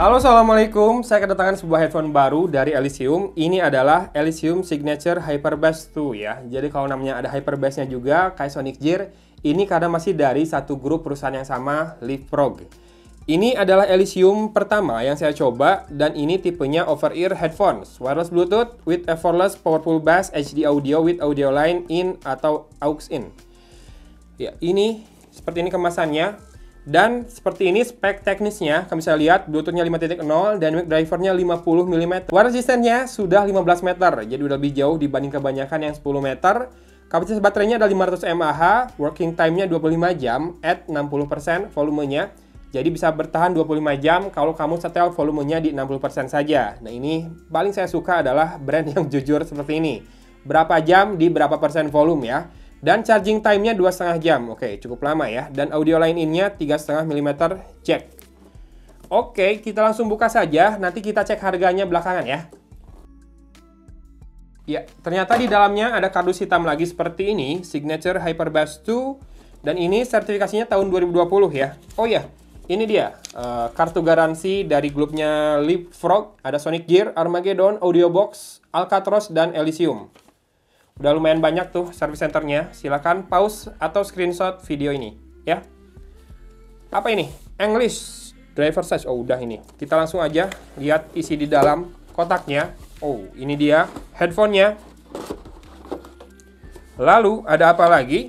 Halo, assalamualaikum. Saya kedatangan sebuah headphone baru dari Elysium. Ini adalah Elysium Signature Hyperbass 2 ya. Jadi kalau namanya ada Hyperbass-nya juga kayak Sonic Gear, ini karena masih dari satu grup perusahaan yang sama, Leapfrog. Ini adalah Elysium pertama yang saya coba dan ini tipenya over-ear headphones, wireless Bluetooth with effortless powerful bass HD audio with audio line in atau aux in. Ya, ini seperti ini kemasannya. Dan seperti ini spek teknisnya, kami bisa lihat Bluetooth-nya 5.0, dynamic driver-nya 50 mm. Water resistance-nya sudah 15 meter, jadi udah lebih jauh dibanding kebanyakan yang 10 meter. Kapasitas baterainya ada 500 mAh, working time-nya 25 jam at 60% volumenya. Jadi bisa bertahan 25 jam kalau kamu setel volumenya di 60% saja. Nah ini paling saya suka adalah brand yang jujur seperti ini. Berapa jam di berapa persen volume ya. Dan charging time-nya 2,5 jam. Oke, cukup lama ya. Dan audio line in-nya 3,5 mm jack. Oke, kita langsung buka saja. Nanti kita cek harganya belakangan ya. Ya, ternyata di dalamnya ada kardus hitam lagi seperti ini. Signature Hyperbass 2. Dan ini sertifikasinya tahun 2020 ya. Oh ya, ini dia. Kartu garansi dari grupnya Leapfrog. Ada Sonic Gear, Armageddon, Audiobox, Alcatraz, dan Elysium. Udah lumayan banyak tuh service centernya. Silakan pause atau screenshot video ini ya. Apa ini? English driver size. Oh, udah ini. Kita langsung aja lihat isi di dalam kotaknya. Oh, ini dia headphone-nya. Lalu ada apa lagi?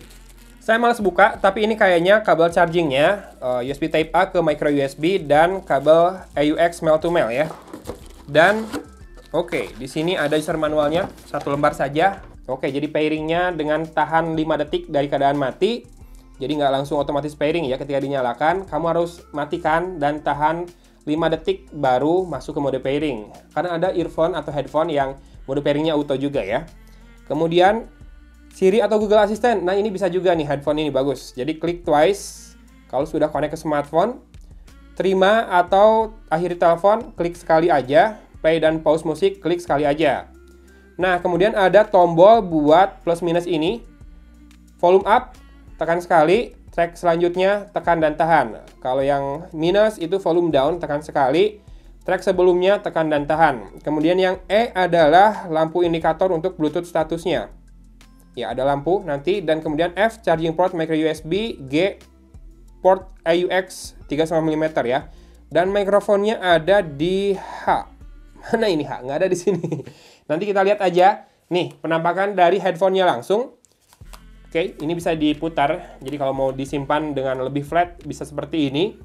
Saya malas buka, tapi ini kayaknya kabel chargingnya USB Type A ke micro USB dan kabel AUX male to male ya. Dan oke, di sini ada user manualnya, satu lembar saja. Oke, jadi pairingnya dengan tahan 5 detik dari keadaan mati. Jadi nggak langsung otomatis pairing ya ketika dinyalakan. Kamu harus matikan dan tahan 5 detik baru masuk ke mode pairing. Karena ada earphone atau headphone yang mode pairingnya auto juga ya. Kemudian Siri atau Google Assistant. Nah ini bisa juga nih headphone ini bagus. Jadi klik twice kalau sudah connect ke smartphone. Terima atau akhiri telepon, klik sekali aja. Play dan pause musik, klik sekali aja. Nah, kemudian ada tombol buat plus minus ini. Volume up, tekan sekali. Track selanjutnya, tekan dan tahan. Kalau yang minus itu volume down, tekan sekali. Track sebelumnya, tekan dan tahan. Kemudian yang E adalah lampu indikator untuk Bluetooth statusnya. Ya, ada lampu nanti. Dan kemudian F, charging port micro USB. G, port AUX 3,5 mm ya. Dan mikrofonnya ada di H. Mana ini H? Nggak ada di sini. Nanti kita lihat aja. Nih, penampakan dari headphone-nya langsung. Oke, ini bisa diputar. Jadi kalau mau disimpan dengan lebih flat, bisa seperti ini.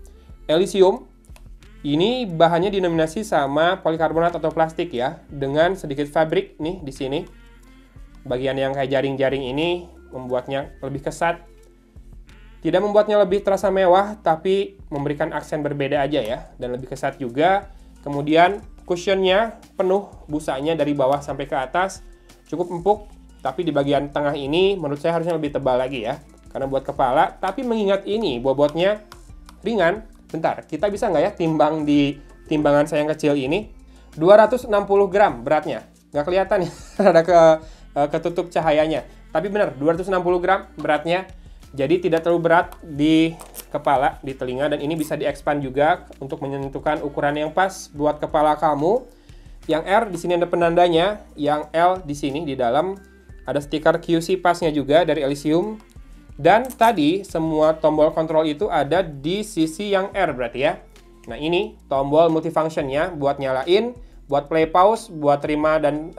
Elysium. Ini bahannya dinominasi sama polikarbonat atau plastik ya. Dengan sedikit fabrik nih di sini. Bagian yang kayak jaring-jaring ini membuatnya lebih kesat. Tidak membuatnya lebih terasa mewah, tapi memberikan aksen berbeda aja ya. Dan lebih kesat juga. Kemudian cushionnya penuh busanya dari bawah sampai ke atas, cukup empuk, tapi di bagian tengah ini menurut saya harusnya lebih tebal lagi ya, karena buat kepala. Tapi mengingat ini bobotnya ringan, bentar, kita bisa nggak ya timbang di timbangan saya yang kecil ini? 260 gram beratnya, nggak kelihatan ya, ada ketutup cahayanya. Tapi benar, 260 gram beratnya. Jadi tidak terlalu berat di kepala, di telinga, dan ini bisa di-expand juga untuk menentukan ukuran yang pas buat kepala kamu. Yang R di sini ada penandanya, yang L di sini di dalam ada stiker QC Pass-nya juga dari Elysium. Dan tadi semua tombol kontrol itu ada di sisi yang R berarti ya. Nah ini tombol multifunction-nya buat nyalain, buat play pause, buat terima dan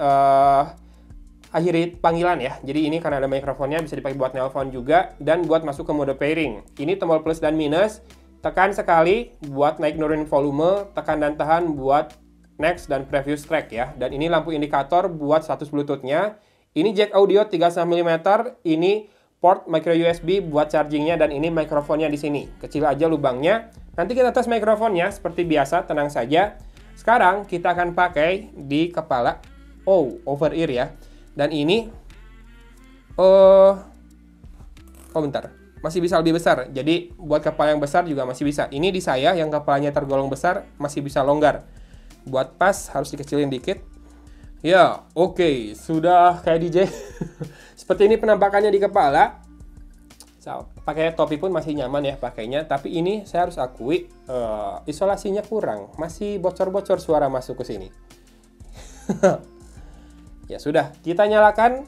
akhiri panggilan ya. Jadi ini karena ada mikrofonnya bisa dipakai buat nelpon juga dan buat masuk ke mode pairing. Ini tombol plus dan minus. Tekan sekali buat naik nurunin volume, tekan dan tahan buat next dan previous track ya. Dan ini lampu indikator buat status Bluetooth-nya. Ini jack audio 3,5 mm, ini port micro USB buat chargingnya dan ini mikrofonnya di sini. Kecil aja lubangnya. Nanti kita tes mikrofonnya seperti biasa, tenang saja. Sekarang kita akan pakai di kepala. Oh, over ear ya. Dan ini, oh bentar, masih bisa lebih besar. Jadi buat kepala yang besar juga masih bisa. Ini di saya yang kepalanya tergolong besar masih bisa longgar. Buat pas harus dikecilin dikit. Ya, oke, sudah kayak DJ. Seperti ini penampakannya di kepala. pakai topi pun masih nyaman ya pakainya, tapi ini saya harus akui isolasinya kurang, masih bocor-bocor suara masuk ke sini. Ya sudah, kita nyalakan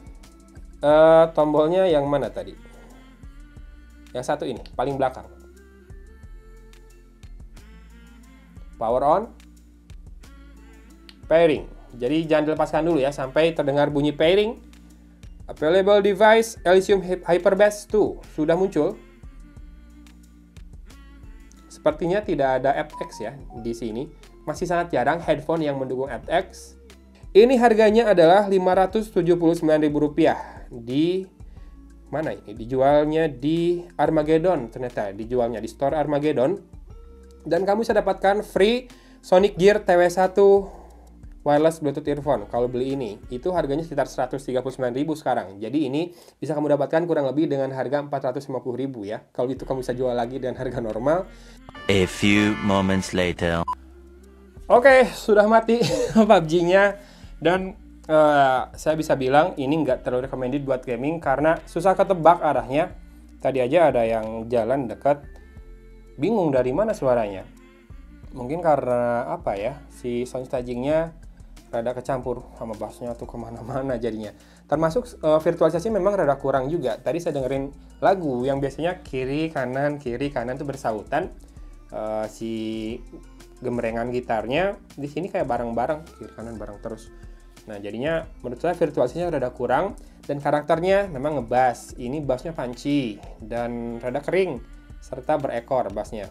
tombolnya yang mana tadi? Yang satu ini, paling belakang. Power on, pairing. Jadi jangan dilepaskan dulu ya sampai terdengar bunyi pairing. Available device Elysium Hyperbass 2 sudah muncul. Sepertinya tidak ada aptX ya di sini. Masih sangat jarang headphone yang mendukung aptX. Ini harganya adalah Rp579.000 di mana ini? Dijualnya di Armageddon ternyata, dijualnya di store Armageddon. Dan kamu bisa dapatkan free Sonic Gear TW1 wireless Bluetooth earphone. Kalau beli ini, itu harganya sekitar Rp139.000 sekarang. Jadi ini bisa kamu dapatkan kurang lebih dengan harga Rp450.000 ya. Kalau itu kamu bisa jual lagi dengan harga normal. A few moments later. Oke, sudah mati PUBG-nya. Dan saya bisa bilang ini nggak terlalu recommended buat gaming karena susah ketebak arahnya. Tadi aja ada yang jalan dekat, bingung dari mana suaranya. Mungkin karena apa ya, si sound stagingnya rada kecampur sama bassnya tuh kemana-mana jadinya. Termasuk virtualisasi memang rada kurang juga. Tadi saya dengerin lagu yang biasanya kiri kanan tuh bersautan. Si gemrengan gitarnya di sini kayak bareng-bareng, kiri kanan bareng terus. Nah jadinya menurut saya virtualisasinya rada kurang dan karakternya memang ngebass. Ini bassnya punchy dan rada kering serta berekor bassnya.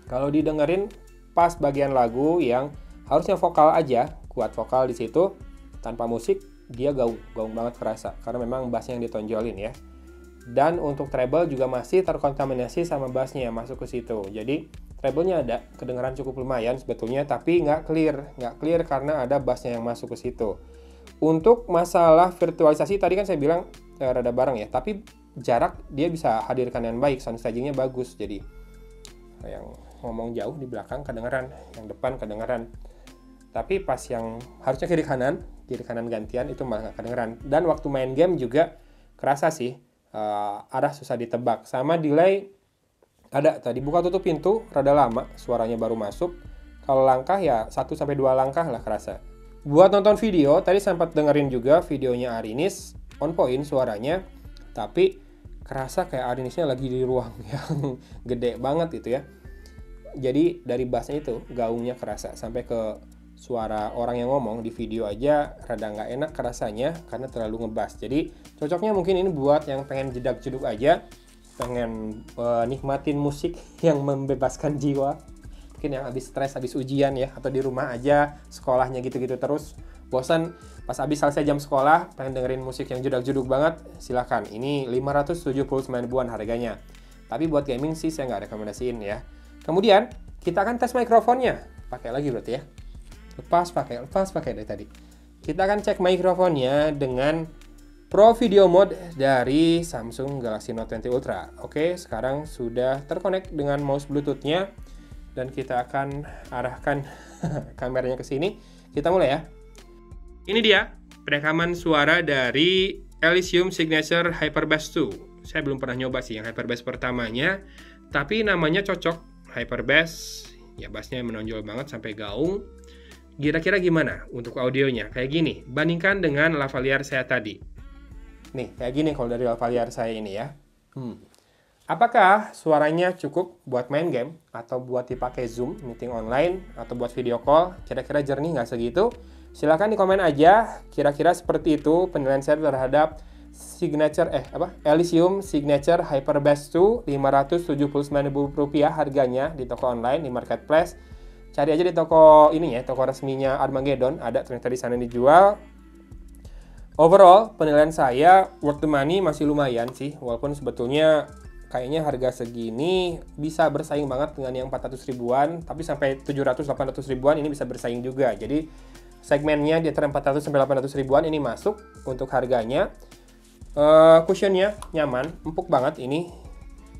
Kalau didengerin pas bagian lagu yang harusnya vokal aja, kuat vokal di situ tanpa musik, dia gaung banget kerasa karena memang bassnya yang ditonjolin ya. Dan untuk treble juga masih terkontaminasi sama bassnya yang masuk ke situ. Jadi treble-nya ada, kedengaran cukup lumayan sebetulnya, tapi nggak clear karena ada bassnya yang masuk ke situ. Untuk masalah virtualisasi tadi kan saya bilang rada bareng ya, tapi jarak dia bisa hadirkan yang baik, sound stagingnya bagus. Jadi yang ngomong jauh di belakang kedengaran, yang depan kedengaran. Tapi pas yang harusnya kiri kanan gantian itu malah nggak kedengeran. Dan waktu main game juga kerasa sih arah susah ditebak. Sama delay ada tadi, buka tutup pintu rada lama suaranya baru masuk. Kalau langkah ya 1-2 langkah lah kerasa. Buat nonton video tadi sempat dengerin juga videonya Arinis, on point suaranya, tapi kerasa kayak Arinisnya lagi di ruang yang gede banget gitu ya. Jadi dari bassnya itu gaungnya kerasa sampai ke suara orang yang ngomong di video aja rada nggak enak kerasanya karena terlalu ngebass. Jadi cocoknya mungkin ini buat yang pengen jedak-jeduk aja, pengen nikmatin musik yang membebaskan jiwa. Mungkin yang habis stres, habis ujian ya, atau di rumah aja sekolahnya gitu-gitu terus, bosan pas habis selesai jam sekolah pengen dengerin musik yang jedak-jeduk banget, silahkan. Ini Rp579.000-an harganya. Tapi buat gaming sih saya nggak rekomendasiin ya. Kemudian kita akan tes mikrofonnya, pakai lagi berarti ya. Lepas pakai dari tadi. Kita akan cek mikrofonnya dengan Pro Video Mode dari Samsung Galaxy Note 20 Ultra. Oke, sekarang sudah terkonek dengan mouse Bluetooth-nya dan kita akan arahkan kameranya ke sini. Kita mulai ya. Ini dia perekaman suara dari Elysium Signature Hyperbass 2. Saya belum pernah nyoba sih yang Hyperbass pertamanya, tapi namanya cocok, Hyperbass. Ya bassnya menonjol banget sampai gaung. Kira-kira gimana untuk audionya? Kayak gini, bandingkan dengan lavalier saya tadi. Nih, kayak gini kalau dari lavalier saya ini ya. Apakah suaranya cukup buat main game? Atau buat dipakai Zoom, meeting online, atau buat video call? Kira-kira jernih nggak segitu? Silahkan di komen aja, kira-kira seperti itu penilaian saya terhadap Elysium Signature Hyperbass 2 Rp579.000 harganya di toko online, di marketplace. Cari aja di toko ini ya, toko resminya Armageddon, ada ternyata di sana dijual. Overall, penilaian saya worth the money, masih lumayan sih, walaupun sebetulnya kayaknya harga segini bisa bersaing banget dengan yang 400 ribuan, tapi sampai 700-800 ribuan ini bisa bersaing juga. Jadi segmennya di antara 400 sampai 800 ribuan ini masuk untuk harganya. Cushionnya nyaman, empuk banget ini,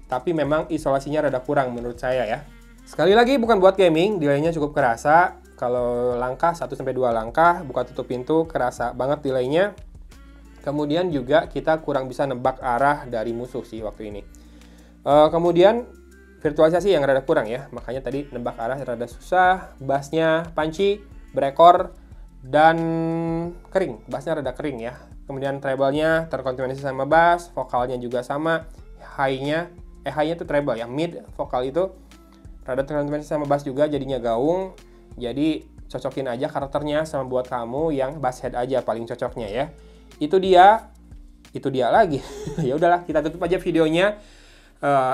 tapi memang isolasinya rada kurang menurut saya ya. Sekali lagi bukan buat gaming, delaynya cukup kerasa. Kalau langkah 1-2 langkah, buka tutup pintu, kerasa banget delaynya. Kemudian juga kita kurang bisa nebak arah dari musuh sih waktu ini. Kemudian virtualisasi yang rada kurang ya, makanya tadi nebak arah rada susah. Bassnya punchy, berekor, dan kering. Bassnya rada kering ya. Kemudian treble-nya terkontaminasi sama bass, vokalnya juga sama. High-nya itu treble ya, mid vokal itu rada terkontaminasi sama bass juga, jadinya gaung. Jadi cocokin aja karakternya sama buat kamu yang bass head aja paling cocoknya ya. Itu dia lagi. Ya udahlah, kita tutup aja videonya.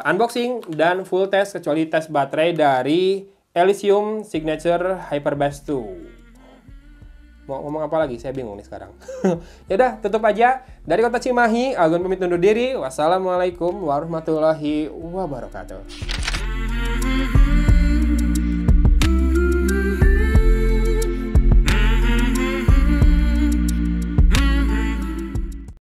Unboxing dan full test kecuali tes baterai dari Elysium Signature Hyperbass 2. Mau ngomong apa lagi? Saya bingung nih sekarang. Ya udah, tutup aja. Dari Kota Cimahi, Algun pamit undur diri. Wassalamualaikum warahmatullahi wabarakatuh.